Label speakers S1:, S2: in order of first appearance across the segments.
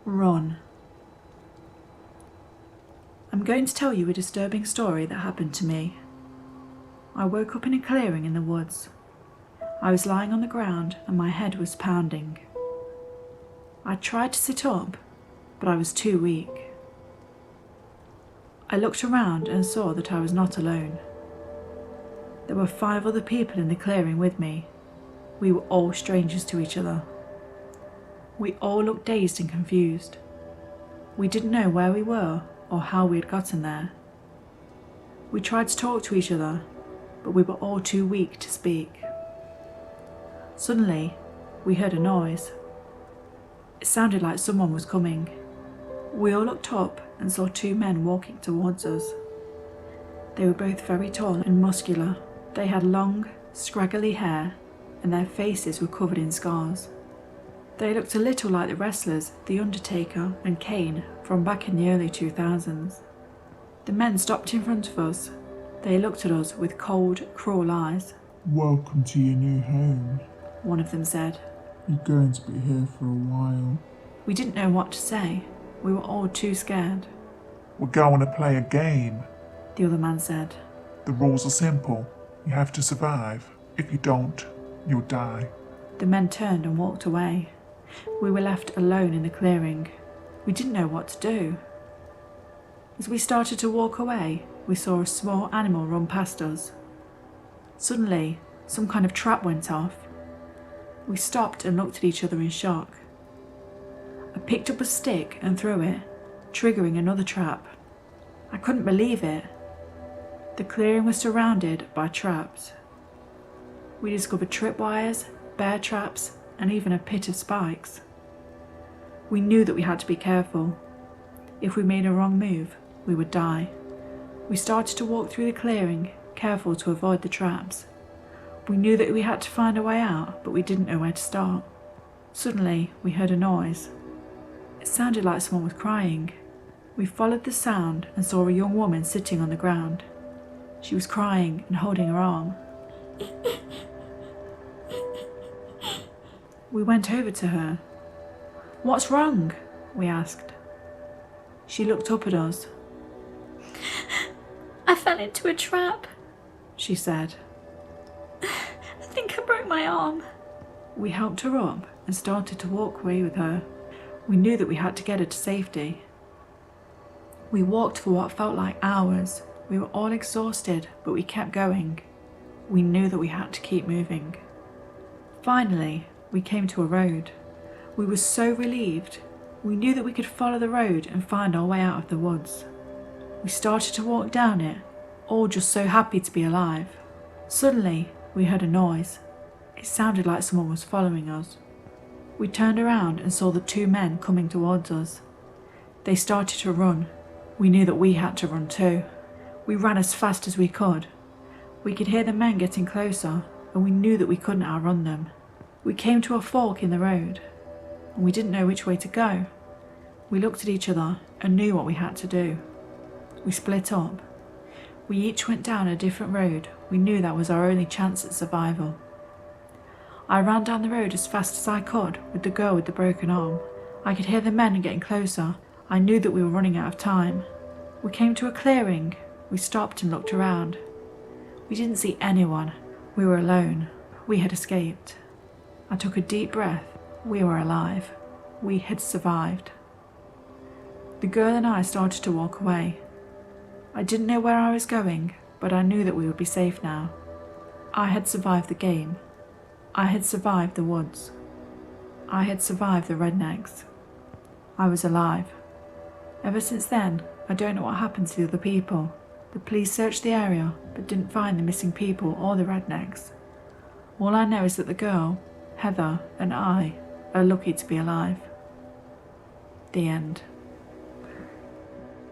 S1: Run. I'm going to tell you a disturbing story that happened to me. I woke up in a clearing in the woods. I was lying on the ground and my head was pounding. I tried to sit up, but I was too weak. I looked around and saw that I was not alone. There were 5 other people in the clearing with me. We were all strangers to each other. We all looked dazed and confused. We didn't know where we were or how we had gotten there. We tried to talk to each other, but we were all too weak to speak. Suddenly, we heard a noise. It sounded like someone was coming. We all looked up and saw 2 men walking towards us. They were both very tall and muscular. They had long, scraggly hair, and their faces were covered in scars. They looked a little like the wrestlers The Undertaker and Kane from back in the early 2000s. The men stopped in front of us. They looked at us with cold, cruel eyes.
S2: "Welcome to your new home,"
S1: one of them said.
S2: "You're going to be here for a while."
S1: We didn't know what to say. We were all too scared.
S2: "We're going to play a game,"
S1: the other man said.
S2: "The rules are simple. You have to survive. If you don't, you'll die."
S1: The men turned and walked away. We were left alone in the clearing. We didn't know what to do. As we started to walk away, we saw a small animal run past us. Suddenly, some kind of trap went off. We stopped and looked at each other in shock. I picked up a stick and threw it, triggering another trap. I couldn't believe it. The clearing was surrounded by traps. We discovered tripwires, bear traps, and even a pit of spikes. We knew that we had to be careful. If we made a wrong move, we would die. We started to walk through the clearing, careful to avoid the traps. We knew that we had to find a way out, but we didn't know where to start. Suddenly, we heard a noise. It sounded like someone was crying. We followed the sound and saw a young woman sitting on the ground. She was crying and holding her arm. We went over to her. "What's wrong?" we asked. She looked up at us.
S3: "I fell into a trap,"
S1: she said.
S3: "I think I broke my arm."
S1: We helped her up and started to walk away with her. We knew that we had to get her to safety. We walked for what felt like hours. We were all exhausted, but we kept going. We knew that we had to keep moving. Finally, we came to a road. We were so relieved. We knew that we could follow the road and find our way out of the woods. We started to walk down it, all just so happy to be alive. Suddenly, we heard a noise. It sounded like someone was following us. We turned around and saw the 2 men coming towards us. They started to run. We knew that we had to run too. We ran as fast as we could. We could hear the men getting closer, and we knew that we couldn't outrun them. We came to a fork in the road, and we didn't know which way to go. We looked at each other and knew what we had to do. We split up. We each went down a different road. We knew that was our only chance at survival. I ran down the road as fast as I could with the girl with the broken arm. I could hear the men getting closer. I knew that we were running out of time. We came to a clearing. We stopped and looked around. We didn't see anyone. We were alone. We had escaped. I took a deep breath. We were alive. We had survived. The girl and I started to walk away. I didn't know where I was going, but I knew that we would be safe now. I had survived the game. I had survived the woods. I had survived the rednecks. I was alive. Ever since then, I don't know what happened to the other people. The police searched the area, but didn't find the missing people or the rednecks. All I know is that the girl, Heather, and I are lucky to be alive. The end.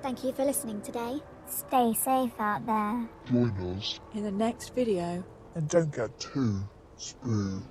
S4: Thank you for listening today. Stay safe out there.
S2: Join us
S1: In the next video.
S2: and don't get too spooked.